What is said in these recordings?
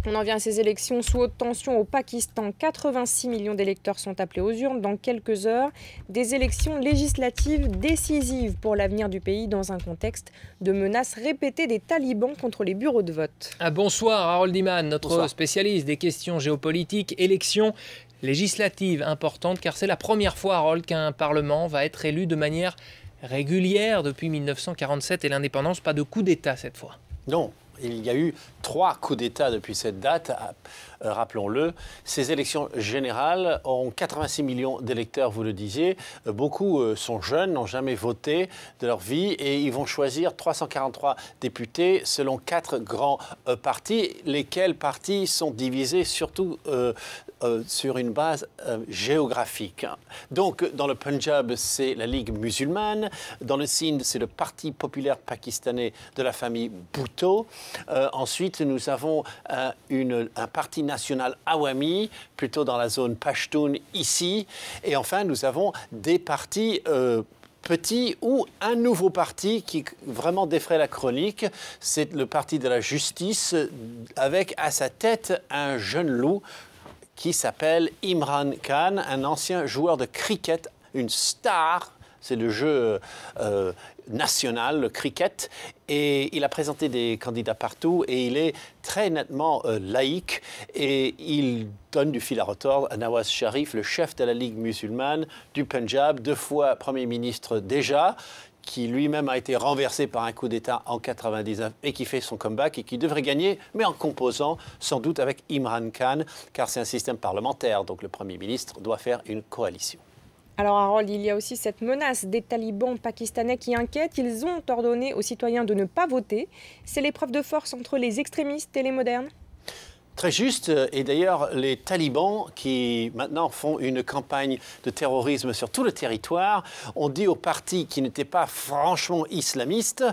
On en vient à ces élections sous haute tension au Pakistan. 86 millions d'électeurs sont appelés aux urnes dans quelques heures. Des élections législatives décisives pour l'avenir du pays dans un contexte de menaces répétées des talibans contre les bureaux de vote. Bonsoir Harold Iman, notre Bonsoir. spécialiste des questions géopolitiques. Élections législatives importantes car c'est la première fois, Harold, qu'un parlement va être élu de manière régulière depuis 1947 et l'indépendance. Pas de coup d'État cette fois. Non, il y a eu 3 coups d'État depuis cette date, rappelons-le. Ces élections générales ont 86 millions d'électeurs, vous le disiez. Beaucoup sont jeunes, n'ont jamais voté de leur vie et ils vont choisir 343 députés selon 4 grands partis, lesquels partis sont divisés surtout sur une base géographique. Donc, dans le Punjab, c'est la Ligue musulmane. Dans le Sindh, c'est le Parti populaire pakistanais de la famille Bhutto. Ensuite, nous avons un parti national Awami, plutôt dans la zone Pashtun ici. Et enfin, nous avons des partis petits ou un nouveau parti qui vraiment défraie la chronique. C'est le Parti de la justice avec à sa tête un jeune loup qui s'appelle Imran Khan, un ancien joueur de cricket, une star. C'est le jeu national, le cricket. Et il a présenté des candidats partout et il est très nettement laïque. Et il donne du fil à retordre à Nawaz Sharif, le chef de la Ligue musulmane du Punjab, 2 fois Premier ministre déjà, qui lui-même a été renversé par un coup d'État en 1999 et qui fait son comeback et qui devrait gagner, mais en composant sans doute avec Imran Khan, car c'est un système parlementaire, donc le Premier ministre doit faire une coalition. Alors Harold, il y a aussi cette menace des talibans pakistanais qui inquiètent. Ils ont ordonné aux citoyens de ne pas voter. C'est l'épreuve de force entre les extrémistes et les modernes ? Très juste, et d'ailleurs les talibans qui maintenant font une campagne de terrorisme sur tout le territoire ont dit aux partis qui n'étaient pas franchement islamistes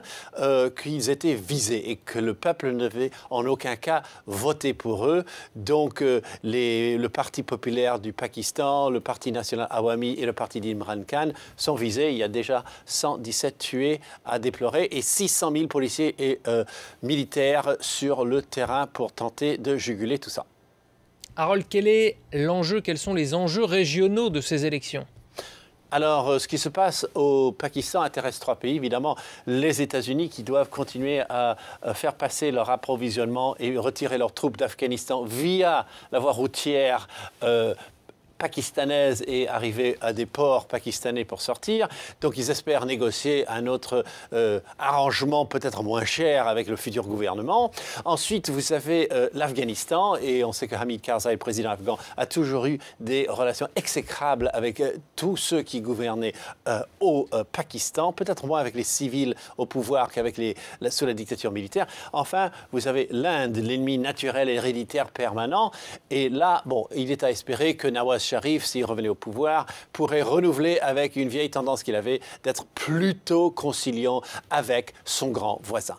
qu'ils étaient visés et que le peuple ne devait en aucun cas voter pour eux. Donc le Parti populaire du Pakistan, le Parti national Awami et le Parti d'Imran Khan sont visés. Il y a déjà 117 tués à déplorer et 600 000 policiers et militaires sur le terrain pour tenter de juguler tout ça. Harold, quel est l'enjeu, quels sont les enjeux régionaux de ces élections ? Alors, ce qui se passe au Pakistan intéresse 3 pays, évidemment. Les États-Unis qui doivent continuer à faire passer leur approvisionnement et retirer leurs troupes d'Afghanistan via la voie routière pakistanaise et arriver à des ports pakistanais pour sortir. Donc ils espèrent négocier un autre arrangement peut-être moins cher avec le futur gouvernement. Ensuite, vous avez l'Afghanistan et on sait que Hamid Karzai, le président afghan, a toujours eu des relations exécrables avec tous ceux qui gouvernaient au Pakistan, peut-être moins avec les civils au pouvoir qu'avec sous la dictature militaire. Enfin, vous avez l'Inde, l'ennemi naturel et héréditaire permanent. Et là, bon, il est à espérer que Nawaz Sharif, s'il revenait au pouvoir, pourrait renouveler avec une vieille tendance qu'il avait d'être plutôt conciliant avec son grand voisin.